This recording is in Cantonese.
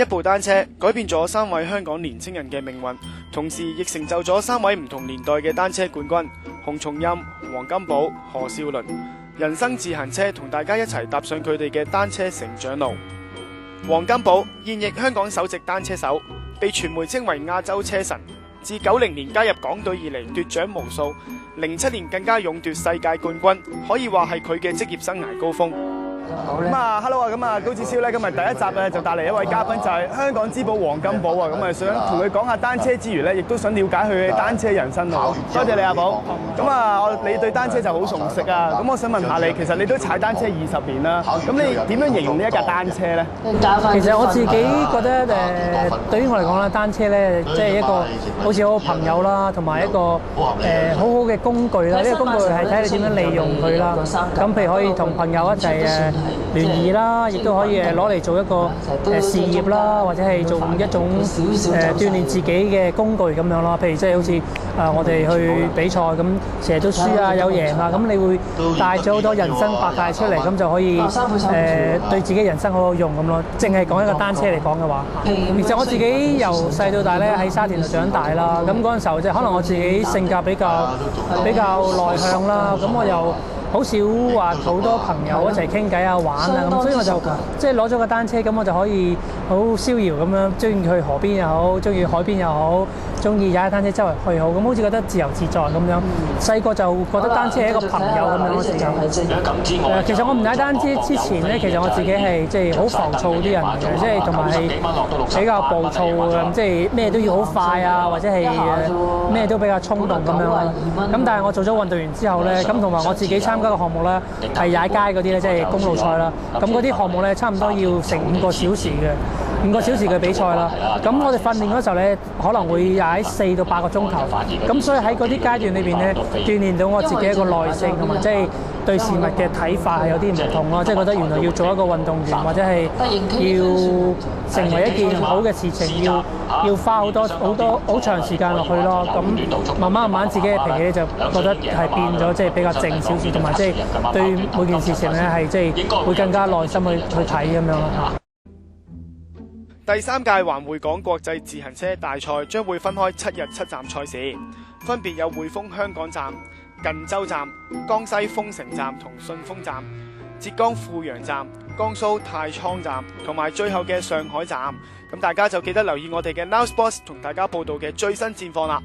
一部單車改變咗3位香港年青人嘅命運，同時亦成就咗3位唔同年代嘅單車冠軍洪松蔭、黃金寶、何少麟。人生自行車同大家一齊踏上佢哋嘅單車成長路。黃金寶現役香港首席單車手，被傳媒稱為亞洲車神。自90年加入港隊以嚟奪獎無數，07年更加勇奪世界冠軍，可以話係佢嘅職業生涯高峰。Hello 高志超咧，今日第一集咧就帶嚟一位嘉賓，就係香港之寶黃金寶啊！咁啊，想同佢講下單車之餘咧，亦都想了解佢嘅單車人生路。多謝你阿寶。你對單車就好熟悉啊！咁我想問下你，其實你都踩單車20年啦，咁你點樣形容呢一架單車咧？其實我自己覺得對於我嚟講咧，單車咧即係一個好似好朋友啦，同埋一個好好嘅工具啦。呢個工具係睇你點樣利用佢啦。咁譬如可以同朋友一齊聯誼啦，亦都可以攞嚟做一個事業啦，或者係做一種鍛鍊自己嘅工具咁樣咯。譬如即係好似我哋去比賽咁，成日都輸啊，有贏啊，咁你會帶咗好多人生百態出嚟，咁就可以對自己人生好好用咁咯。淨係講一個單車嚟講嘅話，其實我自己由細到大咧喺沙田度長大啦，咁嗰陣時候即係可能我自己性格比較內向啦，咁我又好少話好多朋友一齊傾偈啊玩啊咁，所以我就即係攞咗個單車，咁我就可以好逍遙咁樣，中意去河邊又好，中意海邊又好，中意踩單車周圍去好，咁好似覺得自由自在咁樣。細個就覺得單車係一個朋友咁樣咯，自己。其實我唔踩單車之前咧，其實我自己係即係好浮躁啲人嚟嘅，即係同埋係比較暴躁嘅，即係咩都要好快啊，或者係咩都比較衝動咁樣啦。咁但係我做咗運動員之後咧，咁同埋我自己參加嘅項目咧係踩街嗰啲咧，即係公路賽啦。咁嗰啲項目咧差唔多要成5個小時嘅比賽啦。咁我哋訓練嗰時候咧，可能會踩4到8個鐘頭。咁所以喺嗰啲階段裏邊咧，鍛鍊到我自己一個耐性同埋即係對事物嘅睇法係有啲唔同咯。即係覺得原來要做一個運動員或者係要成為一件好嘅事情，要花好長時間落去咯。咁慢慢自己嘅脾氣咧就覺得係變咗，即係比較靜少少，同埋即係對每件事情咧係即係會更加耐心去睇咁樣咯。第3屆環匯港國際自行車大賽將會分開7日7站賽事，分別有匯豐香港站、近州站、江西豐城站同順豐站、浙江富陽站、江蘇太倉站同埋最後嘅上海站。咁大家就記得留意我哋嘅 Now Sports 同大家報道嘅最新戰況啦。